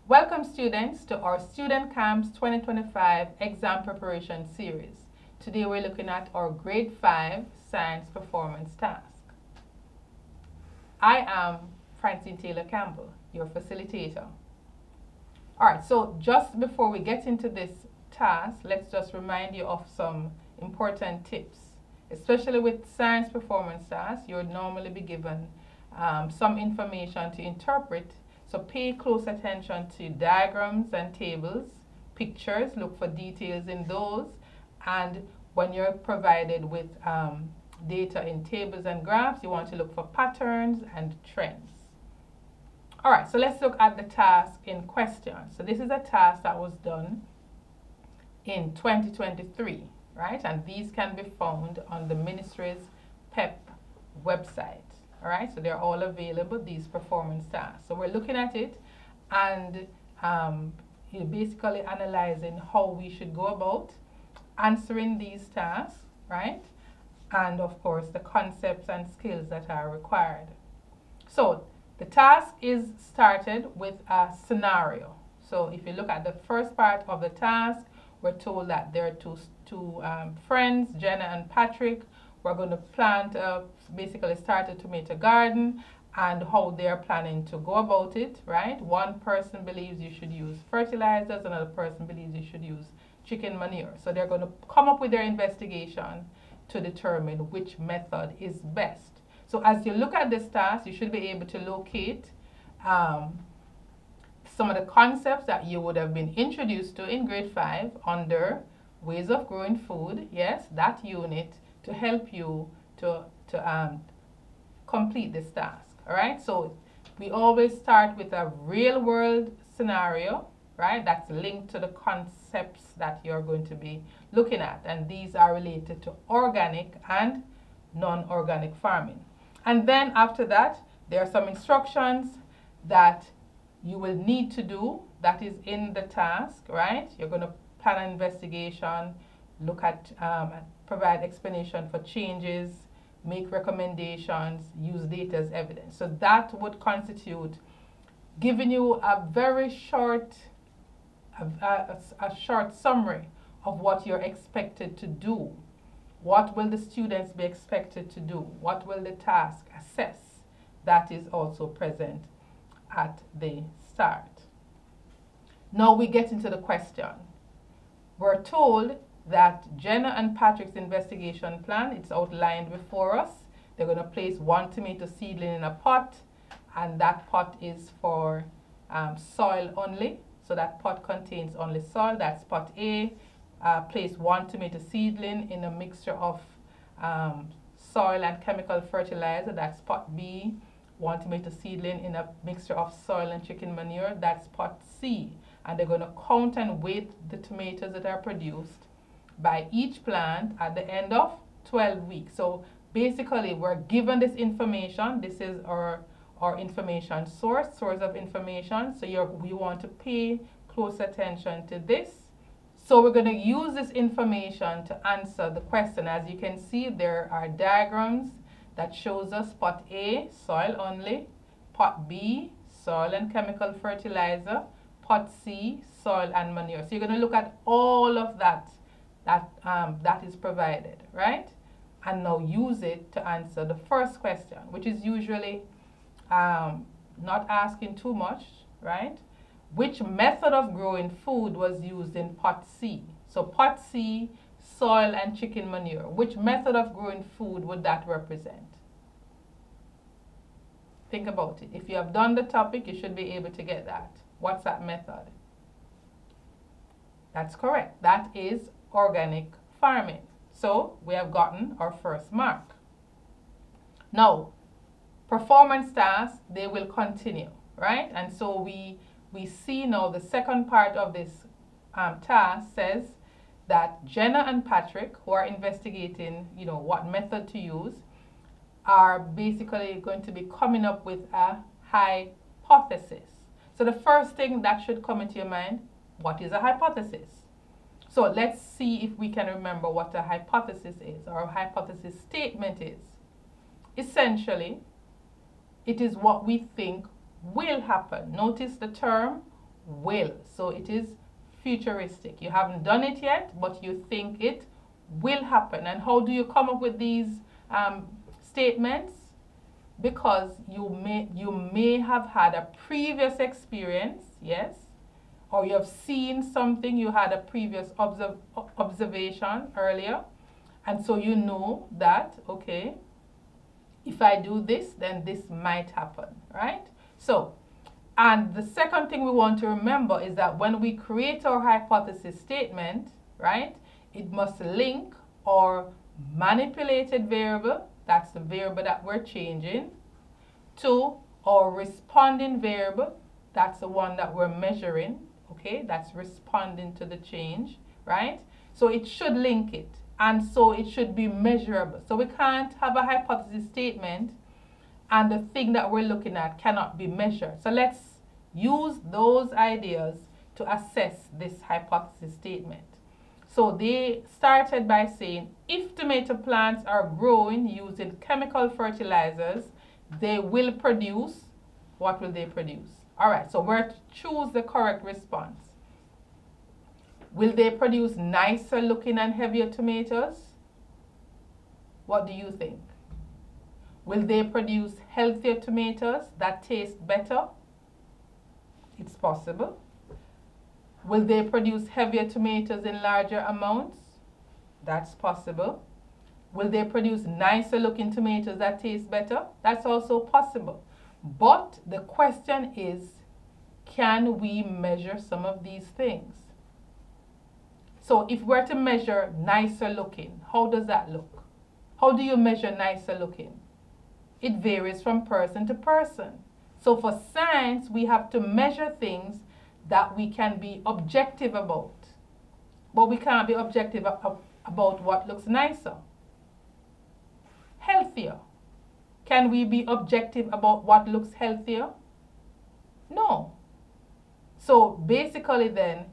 Welcome students to our Student Camps 2025 Exam Preparation Series. Today we're looking at our Grade 5 Science Performance Task. I am Francine Taylor Campbell, your facilitator. Alright, so just before we get into this task, let's just remind you of some important tips. Especially with science performance tasks, you would normally be given some information to interpret. So pay close attention to diagrams and tables, pictures, look for details in those, and when you're provided with data in tables and graphs, you want to look for patterns and trends. All right, so let's look at the task in question. So this is a task that was done in 2023, right? And these can be found on the ministry's PEP website. All right, so they're all available, these performance tasks. So we're looking at it and you're basically analyzing how we should go about answering these tasks, right? And of course, the concepts and skills that are required. So the task is started with a scenario. So if you look at the first part of the task, we're told that there are two friends, Jenna and Patrick. We're going to plant, basically start a tomato garden and how they're planning to go about it, right? One person believes you should use fertilizers, another person believes you should use chicken manure. So they're going to come up with their investigation to determine which method is best. So as you look at this task, you should be able to locate some of the concepts that you would have been introduced to in grade 5 under ways of growing food. Yes, that unit, to help you to complete this task. All right, so we always start with a real world scenario, right? That's linked to the concepts that you're going to be looking at, and these are related to organic and non-organic farming. And then after that, there are some instructions that you will need to do that is in the task, right? You're going to plan an investigation, look at provide explanation for changes, make recommendations, use data as evidence. So that would constitute giving you a very short, a short summary of what you're expected to do. What will the students be expected to do? What will the task assess? That is also present at the start. Now we get into the question. We're told that Jenna and Patrick's investigation plan, it's outlined before us. They're going to place one tomato seedling in a pot, and that pot is for soil only. So that pot contains only soil. That's pot A. Place one tomato seedling in a mixture of soil and chemical fertilizer. That's pot B. One tomato seedling in a mixture of soil and chicken manure. That's pot C. And they're going to count and weight the tomatoes that are produced by each plant at the end of 12 weeks. So basically, we're given this information. This is our information source of information. So we want to pay close attention to this. So we're going to use this information to answer the question. As you can see, there are diagrams that shows us pot A, soil only, pot B, soil and chemical fertilizer, pot C, soil and manure. So you're going to look at all of that is provided, right? And now use it to answer the first question, which is usually not asking too much, right? Which method of growing food was used in pot C? So pot C, soil and chicken manure. Which method of growing food would that represent? Think about it. If you have done the topic, you should be able to get that. What's that method? That's correct. That is organic farming. So we have gotten our first mark. Now, performance tasks, they will continue, right? And so we see now the second part of this task says that Jenna and Patrick, who are investigating, what method to use, are basically going to be coming up with a hypothesis. So the first thing that should come into your mind, what is a hypothesis? So let's see if we can remember what a hypothesis is, or a hypothesis statement is. Essentially, it is what we think will happen. Notice the term will. So it is futuristic. You haven't done it yet, but you think it will happen. And how do you come up with these statements? Because you may have had a previous experience, yes, or you have seen something, you had a previous observation earlier, and so you know that, okay, if I do this, then this might happen, right? So, and the second thing we want to remember is that when we create our hypothesis statement, right, it must link our manipulated variable, that's the variable that we're changing, to our responding variable, that's the one that we're measuring, okay, that's responding to the change, right? So it should link it, and so it should be measurable. So we can't have a hypothesis statement and the thing that we're looking at cannot be measured. So let's use those ideas to assess this hypothesis statement. So they started by saying, if tomato plants are growing using chemical fertilizers, they will produce, what will they produce? All right, so we're to choose the correct response. Will they produce nicer looking and heavier tomatoes? What do you think? Will they produce healthier tomatoes that taste better? It's possible. Will they produce heavier tomatoes in larger amounts? That's possible. Will they produce nicer looking tomatoes that taste better? That's also possible. But the question is, can we measure some of these things? So if we're to measure nicer looking, how does that look? How do you measure nicer looking? It varies from person to person. So for science, we have to measure things that we can be objective about. But we can't be objective about what looks nicer. Healthier. Can we be objective about what looks healthier? No. So basically then,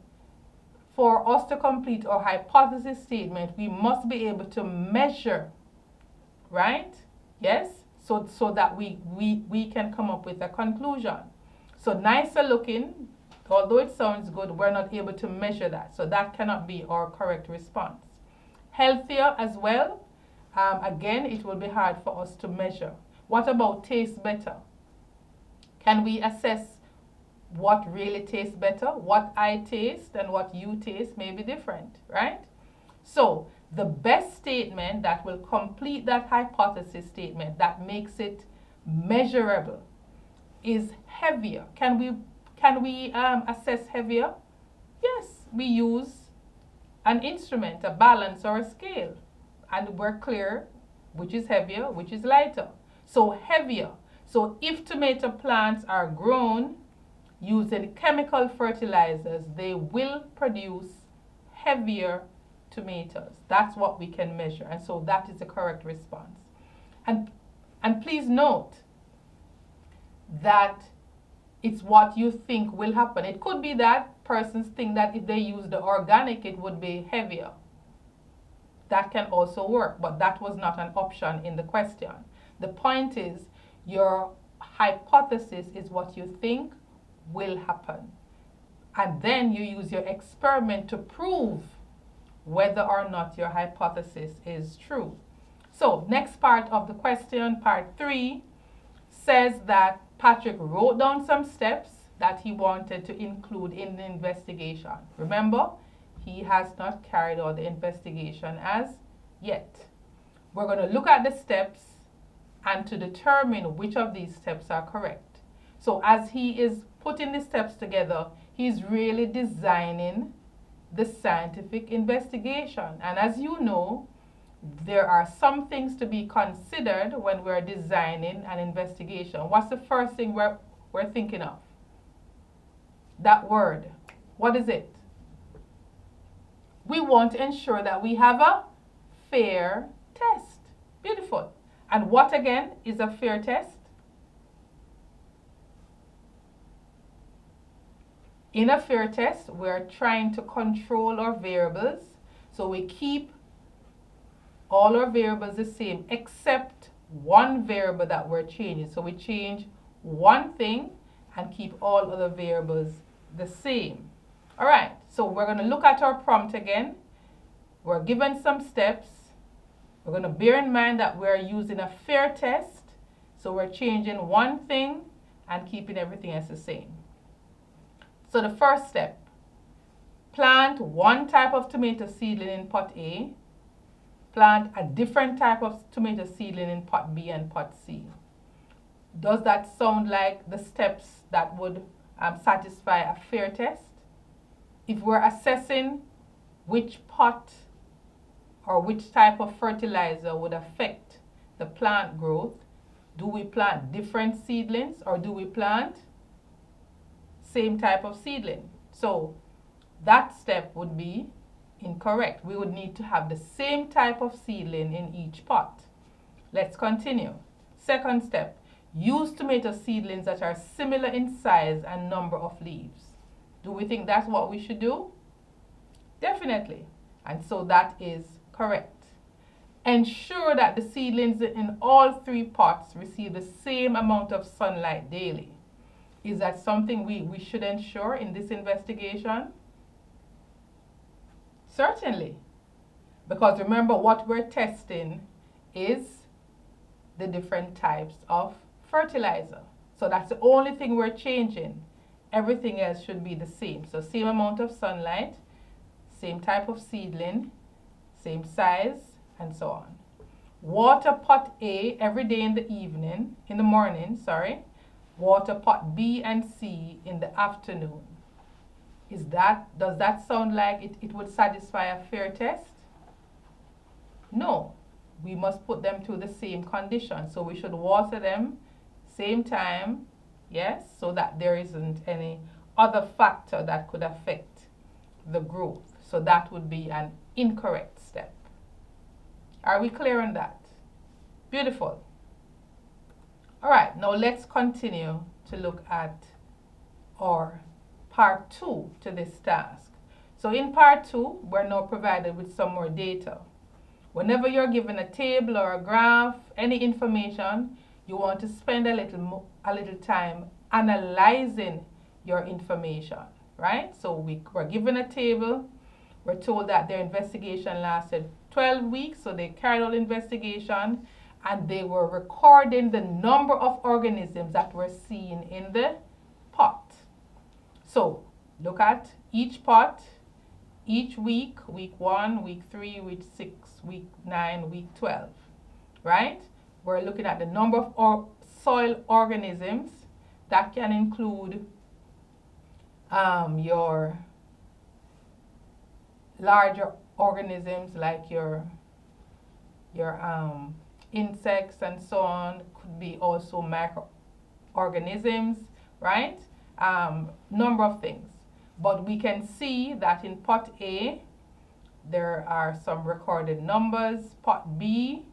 for us to complete our hypothesis statement, we must be able to measure, right? Yes? So that we can come up with a conclusion. So nicer looking, although it sounds good, we're not able to measure that. So that cannot be our correct response. Healthier as well, again, it will be hard for us to measure. What about taste better? Can we assess what really tastes better? What I taste and what you taste may be different, right? So the best statement that will complete that hypothesis statement, that makes it measurable, is heavier. Can we assess heavier? Yes, we use an instrument, a balance or a scale, and we're clear which is heavier, which is lighter. So heavier. So if tomato plants are grown using chemical fertilizers, they will produce heavier tomatoes. That's what we can measure, and so that is the correct response. And please note that it's what you think will happen. It could be that persons think that if they use the organic, it would be heavier. That can also work, but that was not an option in the question. The point is, your hypothesis is what you think will happen. And then you use your experiment to prove whether or not your hypothesis is true. So next part of the question, part 3, says that Patrick wrote down some steps that he wanted to include in the investigation. Remember, he has not carried out the investigation as yet. We're going to look at the steps and to determine which of these steps are correct. So as he is putting the steps together, he's really designing the scientific investigation. And as you know, there are some things to be considered when we're designing an investigation. What's the first thing we're thinking of? That word. What is it? We want to ensure that we have a fair test. Beautiful. And what again is a fair test? In a fair test, we're trying to control our variables. So we keep all our variables the same except one variable that we're changing. So we change one thing and keep all other variables the same. All right, so we're going to look at our prompt again. We're given some steps. We're going to bear in mind that we're using a fair test. So we're changing one thing and keeping everything else the same. So the first step, plant one type of tomato seedling in pot A. Plant a different type of tomato seedling in pot B and pot C. Does that sound like the steps that would satisfy a fair test? If we're assessing which pot or which type of fertilizer would affect the plant growth, do we plant different seedlings or do we plant same type of seedling? So that step would be incorrect. We would need to have the same type of seedling in each pot. Let's continue. Second step, use tomato seedlings that are similar in size and number of leaves. Do we think that's what we should do? Definitely. And so that is correct. Ensure that the seedlings in all three pots receive the same amount of sunlight daily. Is that something we should ensure in this investigation? Certainly. Because remember, what we're testing is the different types of fertilizer. So that's the only thing we're changing. Everything else should be the same. So same amount of sunlight, same type of seedling, same size, and so on. Water pot A every day in the morning. Water pot B and C in the afternoon. Does that sound like it would satisfy a fair test? No. We must put them to the same condition. So we should water them same time, yes, so that there isn't any other factor that could affect the growth. So that would be an incorrect step. Are we clear on that? Beautiful. All right, now let's continue to look at our part 2 to this task. So in part 2, we're now provided with some more data. Whenever you're given a table or a graph, any information, you want to spend a little time analyzing your information, right? So we're given a table. We're told that their investigation lasted 12 weeks, so they carried out investigation, and they were recording the number of organisms that were seen in the pot. So look at each pot, each week, week 1, week 3, week 6, week 9, week 12, right? We're looking at the number of soil organisms. That can include your larger organisms like your insects and so on. Could be also microorganisms, right? Number of things. But we can see that in pot A, there are some recorded numbers, pot B,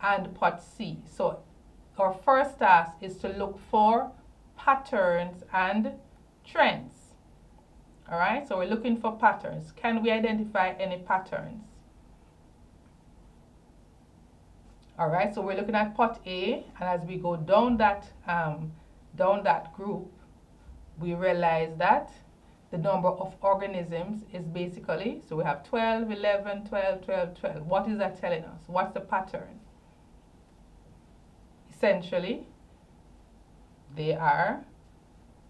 and pot C. So our first task is to look for patterns and trends. All right, so we're looking for patterns. Can we identify any patterns? All right, so we're looking at pot A, and as we go down that group, we realize that the number of organisms is basically, so we have 12, 11, 12, 12, 12. What is that telling us? What's the pattern? Essentially, they are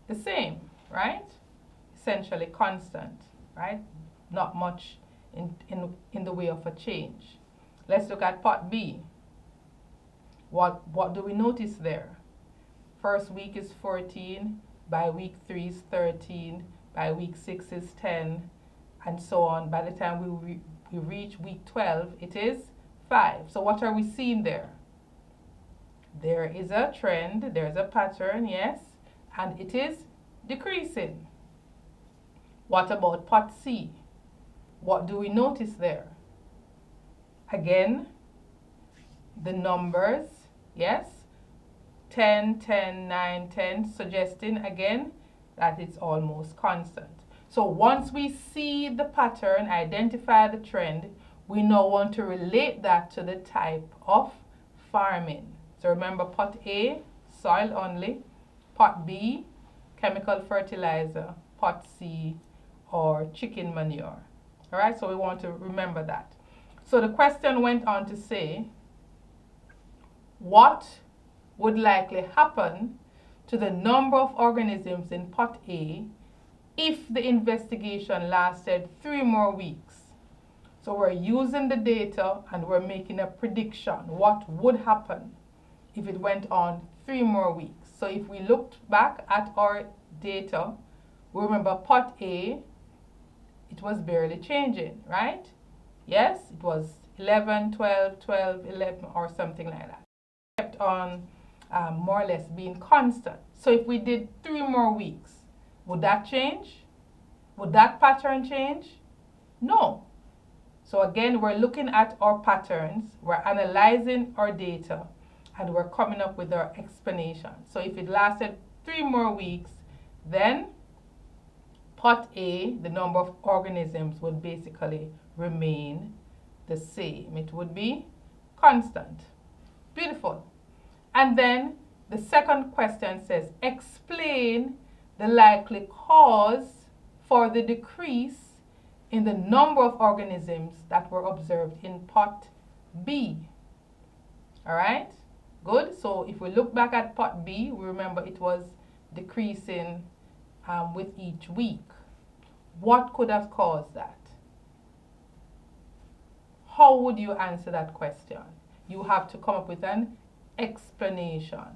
the same, right? Essentially constant, right? Not much in the way of a change. Let's look at pot B. What do we notice there? First week is 14, by week 3 is 13, by week 6 is 10, and so on. By the time we reach week 12, it is 5. So what are we seeing there? There is a trend, there's a pattern, yes, and it is decreasing. What about pot C? What do we notice there? Again, the numbers, yes, 10, 10, 9, 10, suggesting again that it's almost constant. So once we see the pattern, identify the trend, we now want to relate that to the type of farming. So remember, pot A, soil only, pot B, chemical fertilizer, pot C, or chicken manure. All right, so we want to remember that. So the question went on to say, what would likely happen to the number of organisms in pot A if the investigation lasted 3 more weeks? So we're using the data and we're making a prediction. What would happen if it went on 3 more weeks? So if we looked back at our data, we remember pot A, it was barely changing, right? Yes, it was 11, 12, 12, 11, or something like that. It kept on more or less being constant. So if we did 3 more weeks, would that change? Would that pattern change? No. So again, we're looking at our patterns, we're analyzing our data, and we're coming up with our explanation. So if it lasted 3 more weeks, then pot A, the number of organisms would basically remain the same. It would be constant. Beautiful. And then the second question says, explain the likely cause for the decrease in the number of organisms that were observed in pot B. All right, good. So if we look back at pot B, we remember it was decreasing with each week. What could have caused that? How would you answer that question? You have to come up with an explanation.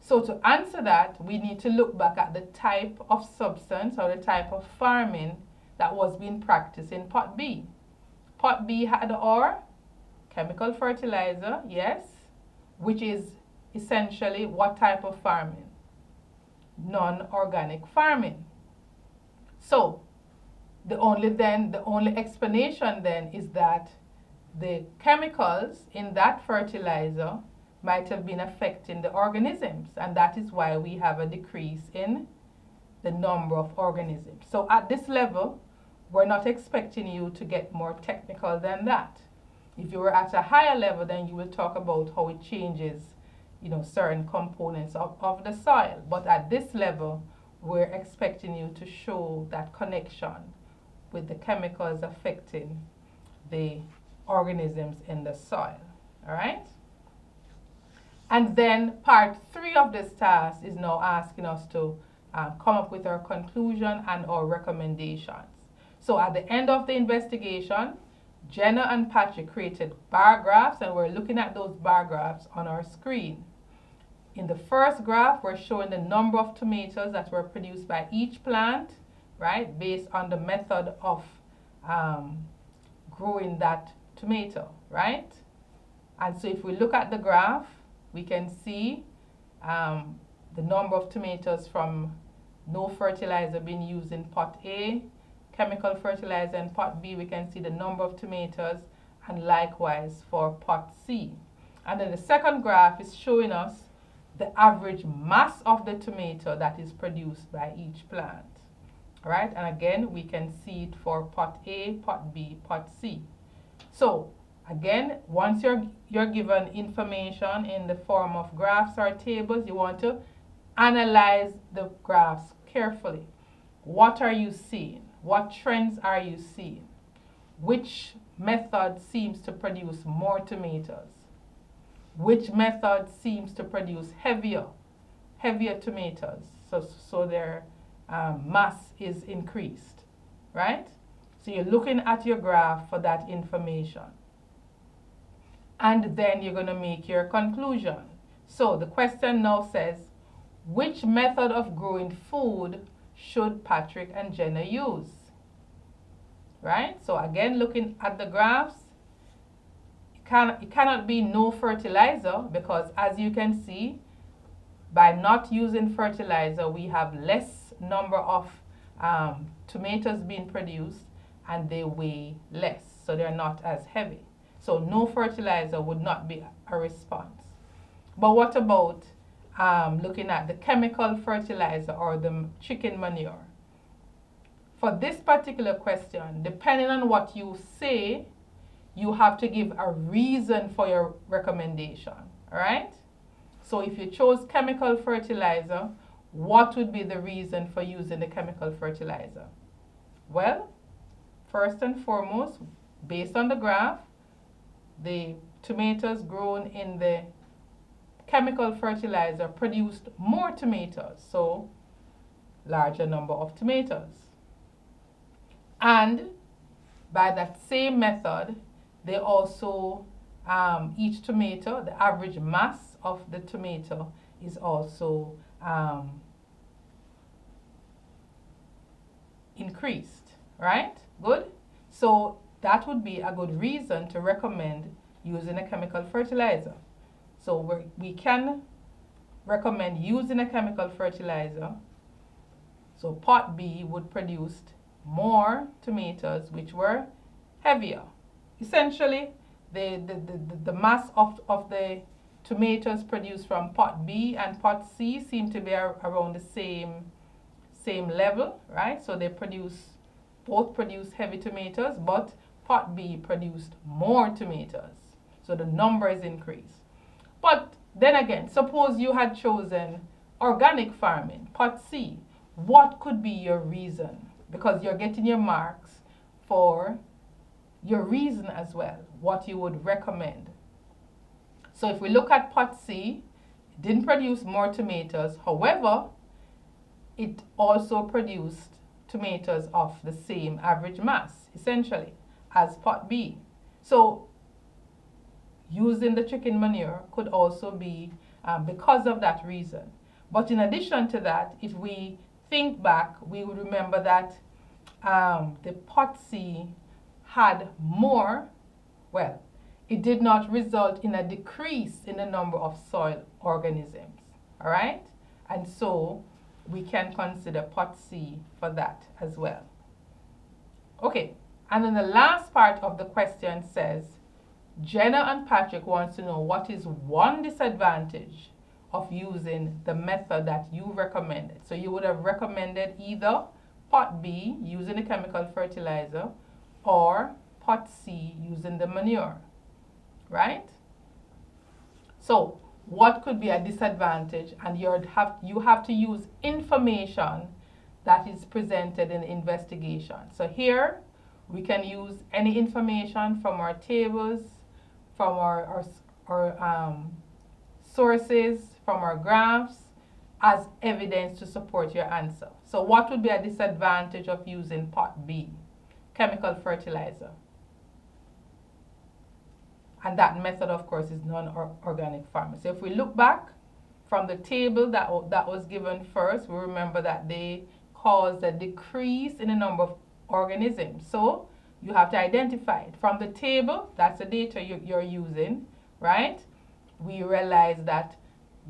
So to answer that, we need to look back at the type of substance or the type of farming that was being practiced in pot B. Pot B had our chemical fertilizer, yes, which is essentially what type of farming? Non-organic farming. So the only explanation then is that the chemicals in that fertilizer might have been affecting the organisms, and that is why we have a decrease in the number of organisms. So at this level, we're not expecting you to get more technical than that. If you were at a higher level, then you will talk about how it changes, certain components of the soil. But at this level, we're expecting you to show that connection with the chemicals affecting the organisms in the soil. All right? And then part 3 of this task is now asking us to come up with our conclusion and our recommendations. So at the end of the investigation, Jenna and Patrick created bar graphs, and we're looking at those bar graphs on our screen. In the first graph, we're showing the number of tomatoes that were produced by each plant, right, based on the method of growing that tomato, right? And so if we look at the graph, we can see the number of tomatoes from no fertilizer being used in pot A, chemical fertilizer in pot B. We can see the number of tomatoes, and likewise for pot C. And then the second graph is showing us the average mass of the tomato that is produced by each plant. All right, and again, we can see it for pot A, pot B, pot C. So again, once you're given information in the form of graphs or tables, you want to analyze the graphs carefully. What are you seeing? What trends are you seeing? Which method seems to produce more tomatoes? Which method seems to produce heavier tomatoes, so their mass is increased, right? So you're looking at your graph for that information. And then you're going to make your conclusion. So the question now says, which method of growing food should Patrick and Jenna use? Right? So again, looking at the graphs, it cannot be no fertilizer, because as you can see, by not using fertilizer, we have less number of tomatoes being produced, and they weigh less, so they're not as heavy. So no fertilizer would not be a response. But what about looking at the chemical fertilizer or the chicken manure? For this particular question, depending on what you say, you have to give a reason for your recommendation, all right? So if you chose chemical fertilizer, what would be the reason for using the chemical fertilizer? Well, first and foremost, based on the graph, the tomatoes grown in the chemical fertilizer produced more tomatoes, so larger number of tomatoes. And by that same method, they also, each tomato, the average mass of the tomato is also increased, right? Good. So that would be a good reason to recommend using a chemical fertilizer. So we can recommend using a chemical fertilizer. So pot B would produce more tomatoes which were heavier. Essentially, the mass of the tomatoes produced from pot B and pot C seem to be around the same level, right? So they both produce heavy tomatoes, but pot B produced more tomatoes. So the numbers increase. But then again, suppose you had chosen organic farming, pot C. What could be your reason? Because you're getting your marks for your reason as well, what you would recommend. So if we look at pot C, it didn't produce more tomatoes. However, it also produced tomatoes of the same average mass, essentially, as pot B. So using the chicken manure could also be because of that reason. But in addition to that, if we think back, we would remember that the pot C had more, well, it did not result in a decrease in the number of soil organisms, all right? And so we can consider pot C for that as well. Okay, and then the last part of the question says, Jenna and Patrick wants to know what is one disadvantage of using the method that you recommended. So you would have recommended either pot B using the chemical fertilizer or pot C using the manure, right? So what could be a disadvantage? And you have to use information that is presented in the investigation. So here we can use any information from our tables, from our sources, from our graphs as evidence to support your answer. So what would be a disadvantage of using pot B, chemical fertilizer? And that method, of course, is non-organic farming. So if we look back from the table that was given first, we remember that they caused a decrease in the number of organisms. So you have to identify it. From the table, that's the data you're using, right? We realize that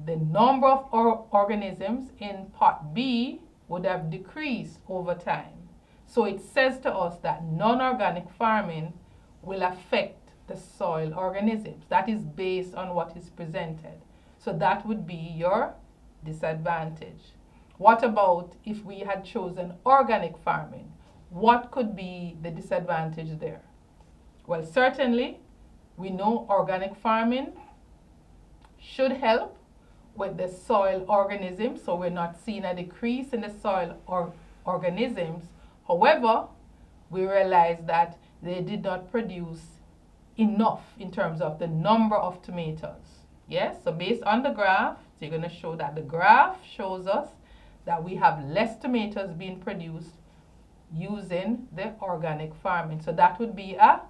the number of organisms in pot B would have decreased over time. So it says to us that non-organic farming will affect the soil organisms. That is based on what is presented. So that would be your disadvantage. What about if we had chosen organic farming? What could be the disadvantage there? Well, certainly we know organic farming should help with the soil organisms, so we're not seeing a decrease in the soil organisms. However, we realize that they did not produce enough in terms of the number of tomatoes. Yes, so based on the graph, so you're going to show that the graph shows us that we have less tomatoes being produced using the organic farming. So that would be a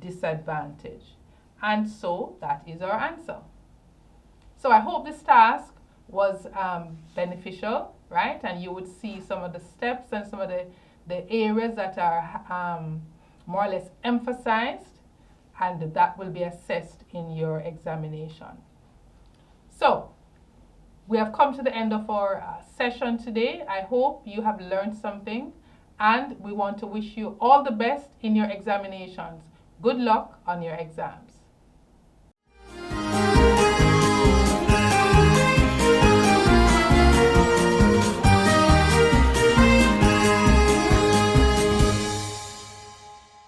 disadvantage. And so that is our answer. So I hope this task was beneficial, right? And you would see some of the steps and some of the areas that are more or less emphasized, and that will be assessed in your examination. So we have come to the end of our session today. I hope you have learned something, and we want to wish you all the best in your examinations. Good luck on your exams.